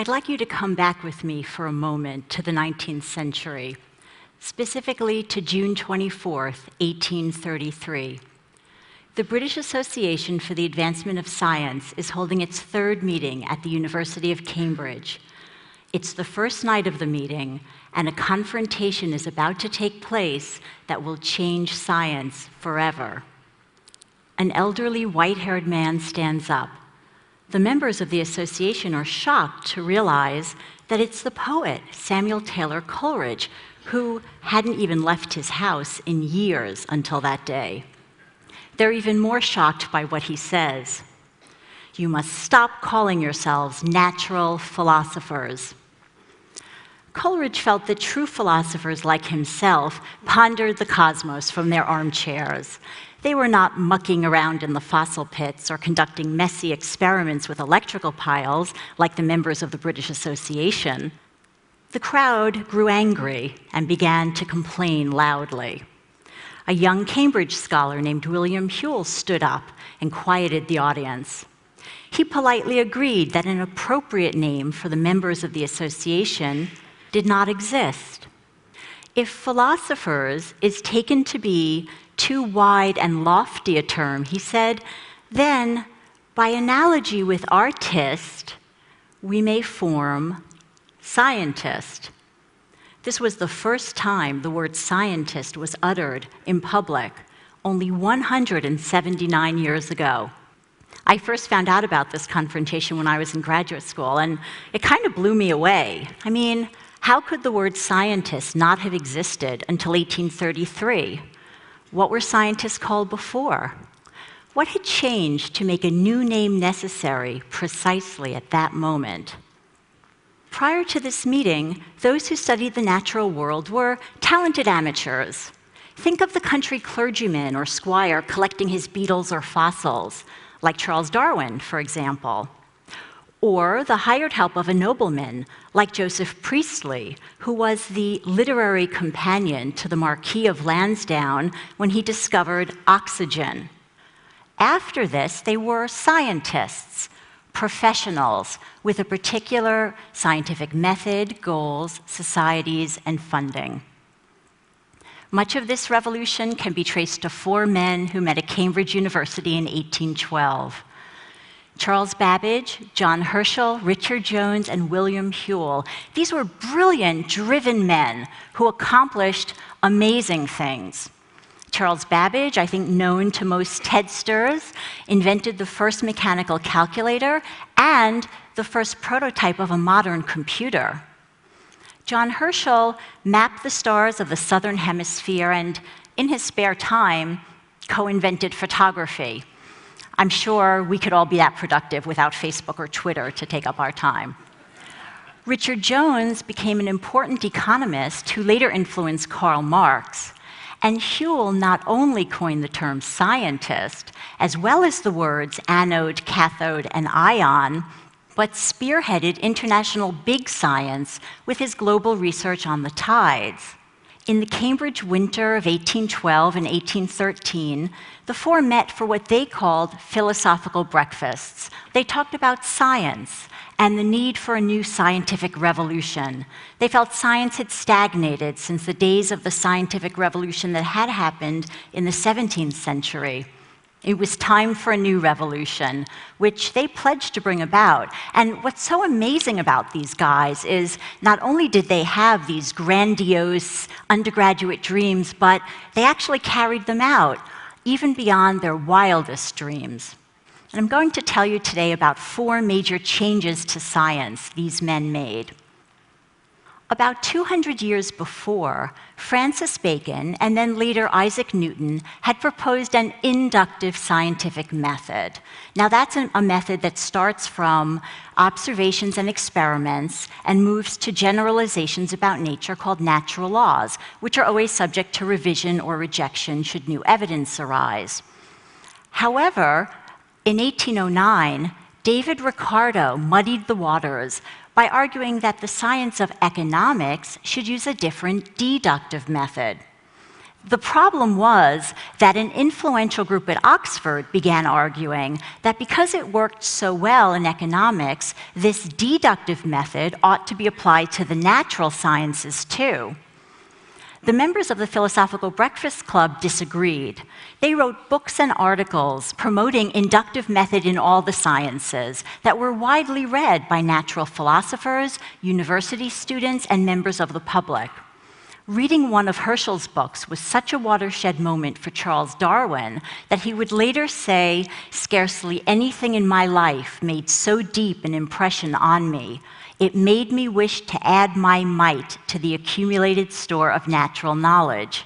I'd like you to come back with me for a moment to the 19th century, specifically to June 24th, 1833. The British Association for the Advancement of Science is holding its third meeting at the University of Cambridge. It's the first night of the meeting, and a confrontation is about to take place that will change science forever. An elderly, white-haired man stands up. The members of the association are shocked to realize that it's the poet, Samuel Taylor Coleridge, who hadn't even left his house in years until that day. They're even more shocked by what he says. "You must stop calling yourselves natural philosophers." Coleridge felt that true philosophers like himself pondered the cosmos from their armchairs. They were not mucking around in the fossil pits or conducting messy experiments with electrical piles like the members of the British Association. The crowd grew angry and began to complain loudly. A young Cambridge scholar named William Whewell stood up and quieted the audience. He politely agreed that an appropriate name for the members of the association did not exist. If philosophers is taken to be too wide and lofty a term, he said, then, by analogy with artist, we may form scientist. This was the first time the word scientist was uttered in public, only 179 years ago. I first found out about this confrontation when I was in graduate school, and it kind of blew me away. I mean, how could the word scientist not have existed until 1833? What were scientists called before? What had changed to make a new name necessary precisely at that moment? Prior to this meeting, those who studied the natural world were talented amateurs. Think of the country clergyman or squire collecting his beetles or fossils, like Charles Darwin, for example. Or the hired help of a nobleman, like Joseph Priestley, who was the literary companion to the Marquis of Lansdowne when he discovered oxygen. After this, they were scientists, professionals with a particular scientific method, goals, societies, and funding. Much of this revolution can be traced to four men who met at Cambridge University in 1812. Charles Babbage, John Herschel, Richard Jones, and William Whewell. These were brilliant, driven men who accomplished amazing things. Charles Babbage, I think known to most TEDsters, invented the first mechanical calculator and the first prototype of a modern computer. John Herschel mapped the stars of the southern hemisphere and, in his spare time, co-invented photography. I'm sure we could all be that productive without Facebook or Twitter to take up our time. Richard Jones became an important economist who later influenced Karl Marx. And Whewell not only coined the term scientist, as well as the words anode, cathode, and ion, but spearheaded international big science with his global research on the tides. In the Cambridge winter of 1812 and 1813, the four met for what they called philosophical breakfasts. They talked about science and the need for a new scientific revolution. They felt science had stagnated since the days of the scientific revolution that had happened in the 17th century. It was time for a new revolution, which they pledged to bring about. And what's so amazing about these guys is not only did they have these grandiose undergraduate dreams, but they actually carried them out, even beyond their wildest dreams. And I'm going to tell you today about four major changes to science these men made. About 200 years before, Francis Bacon and then later Isaac Newton had proposed an inductive scientific method. Now that's a method that starts from observations and experiments and moves to generalizations about nature called natural laws, which are always subject to revision or rejection should new evidence arise. However, in 1809, David Ricardo muddied the waters by arguing that the science of economics should use a different deductive method. The problem was that an influential group at Oxford began arguing that because it worked so well in economics, this deductive method ought to be applied to the natural sciences too. The members of the Philosophical Breakfast Club disagreed. They wrote books and articles promoting inductive method in all the sciences that were widely read by natural philosophers, university students, and members of the public. Reading one of Herschel's books was such a watershed moment for Charles Darwin that he would later say, "Scarcely anything in my life made so deep an impression on me. It made me wish to add my mite to the accumulated store of natural knowledge."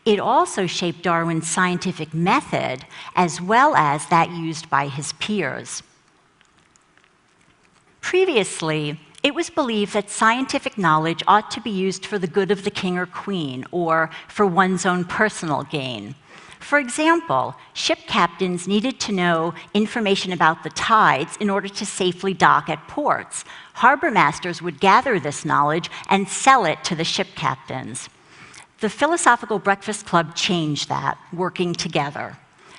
It also shaped Darwin's scientific method as well as that used by his peers. Previously, it was believed that scientific knowledge ought to be used for the good of the king or queen, or for one's own personal gain. For example, ship captains needed to know information about the tides in order to safely dock at ports. Harbor masters would gather this knowledge and sell it to the ship captains. The Philosophical Breakfast Club changed that, working together.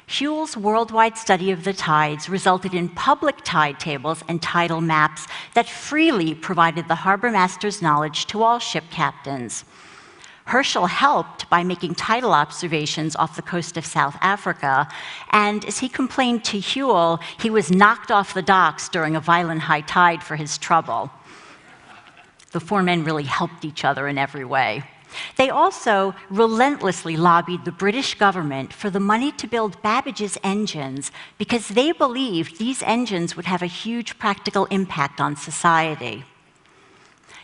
Whewell's worldwide study of the tides resulted in public tide tables and tidal maps that freely provided the harbor master's knowledge to all ship captains. Herschel helped by making tidal observations off the coast of South Africa, and as he complained to Whewell, he was knocked off the docks during a violent high tide for his trouble. The four men really helped each other in every way. They also relentlessly lobbied the British government for the money to build Babbage's engines because they believed these engines would have a huge practical impact on society.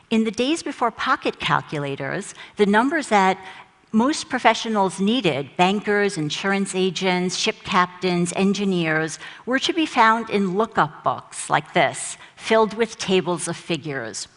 In the days before pocket calculators, the numbers that most professionals needed, bankers, insurance agents, ship captains, engineers, were to be found in lookup books like this, filled with tables of figures.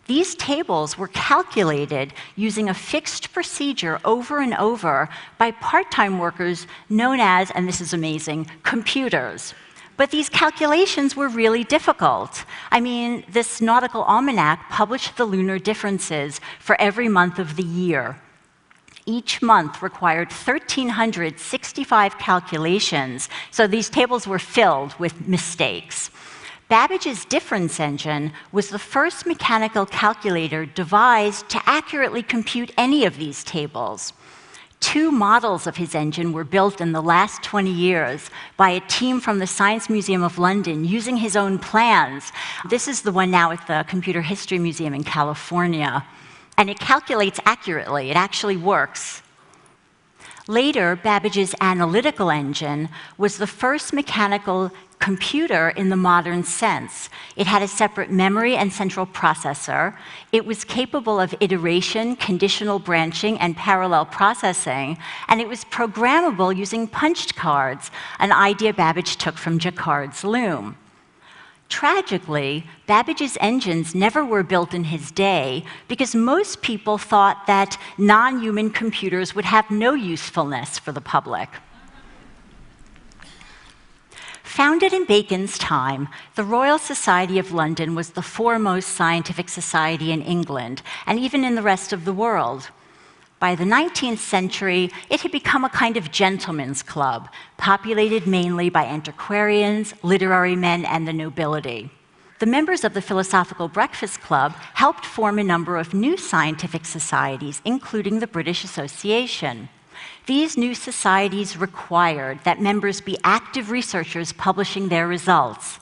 These tables were calculated using a fixed procedure over and over by part-time workers known as, and this is amazing, computers. But these calculations were really difficult. I mean, this nautical almanac published the lunar differences for every month of the year. Each month required 1,365 calculations, so these tables were filled with mistakes. Babbage's difference engine was the first mechanical calculator devised to accurately compute any of these tables. 2 models of his engine were built in the last 20 years by a team from the Science Museum of London using his own plans. This is the one now at the Computer History Museum in California. And it calculates accurately. It actually works. Later, Babbage's analytical engine was the first mechanical computer in the modern sense. It had a separate memory and central processor. It was capable of iteration, conditional branching, and parallel processing, and it was programmable using punched cards, an idea Babbage took from Jacquard's loom. Tragically, Babbage's engines never were built in his day because most people thought that non-human computers would have no usefulness for the public. Founded in Bacon's time, the Royal Society of London was the foremost scientific society in England, and even in the rest of the world. By the 19th century, it had become a kind of gentleman's club, populated mainly by antiquarians, literary men, and the nobility. The members of the Philosophical Breakfast Club helped form a number of new scientific societies, including the British Association. These new societies required that members be active researchers publishing their results.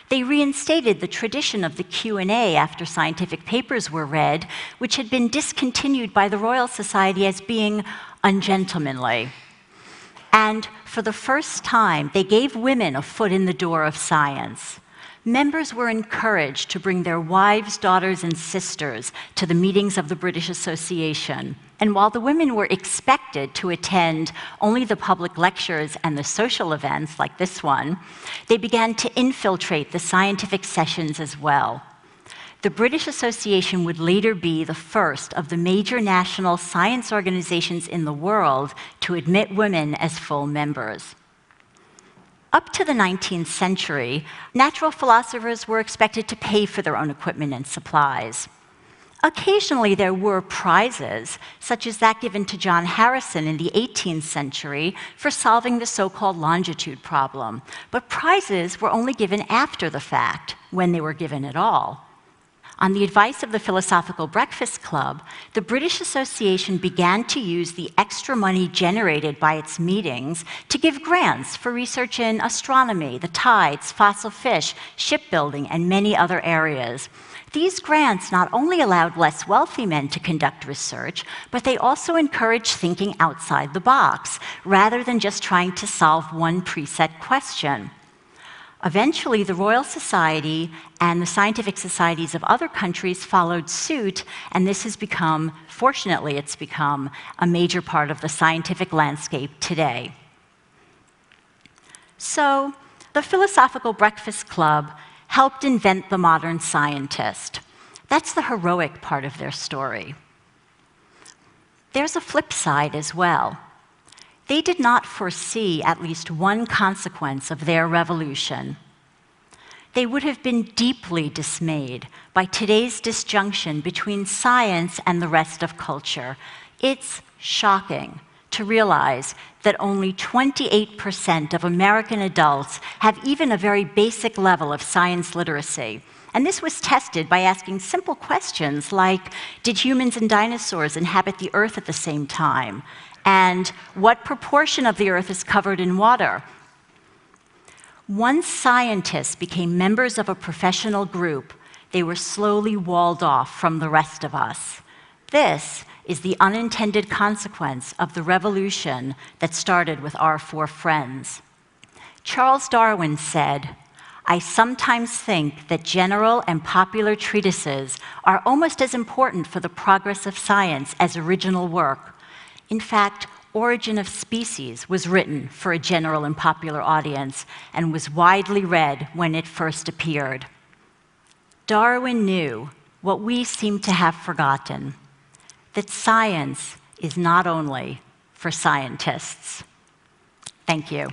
They reinstated the tradition of the Q&A after scientific papers were read, which had been discontinued by the Royal Society as being ungentlemanly. And for the first time, they gave women a foot in the door of science. Members were encouraged to bring their wives, daughters, and sisters to the meetings of the British Association. And while the women were expected to attend only the public lectures and the social events, like this one, they began to infiltrate the scientific sessions as well. The British Association would later be the first of the major national science organizations in the world to admit women as full members. Up to the 19th century, natural philosophers were expected to pay for their own equipment and supplies. Occasionally, there were prizes, such as that given to John Harrison in the 18th century for solving the so-called longitude problem. But prizes were only given after the fact, when they were given at all. On the advice of the Philosophical Breakfast Club, the British Association began to use the extra money generated by its meetings to give grants for research in astronomy, the tides, fossil fish, shipbuilding, and many other areas. These grants not only allowed less wealthy men to conduct research, but they also encouraged thinking outside the box, rather than just trying to solve one preset question. Eventually, the Royal Society and the scientific societies of other countries followed suit, and this has become, fortunately, it's become a major part of the scientific landscape today. So, the Philosophical Breakfast Club helped invent the modern scientist. That's the heroic part of their story. There's a flip side as well. They did not foresee at least one consequence of their revolution. They would have been deeply dismayed by today's disjunction between science and the rest of culture. It's shocking to realize that only 28% of American adults have even a very basic level of science literacy. And this was tested by asking simple questions like, did humans and dinosaurs inhabit the Earth at the same time? And what proportion of the Earth is covered in water? Once scientists became members of a professional group, they were slowly walled off from the rest of us. This is the unintended consequence of the revolution that started with our four friends. Charles Darwin said, "I sometimes think that general and popular treatises are almost as important for the progress of science as original work. In fact, Origin of Species was written for a general and popular audience and was widely read when it first appeared." Darwin knew what we seem to have forgotten, that science is not only for scientists. Thank you.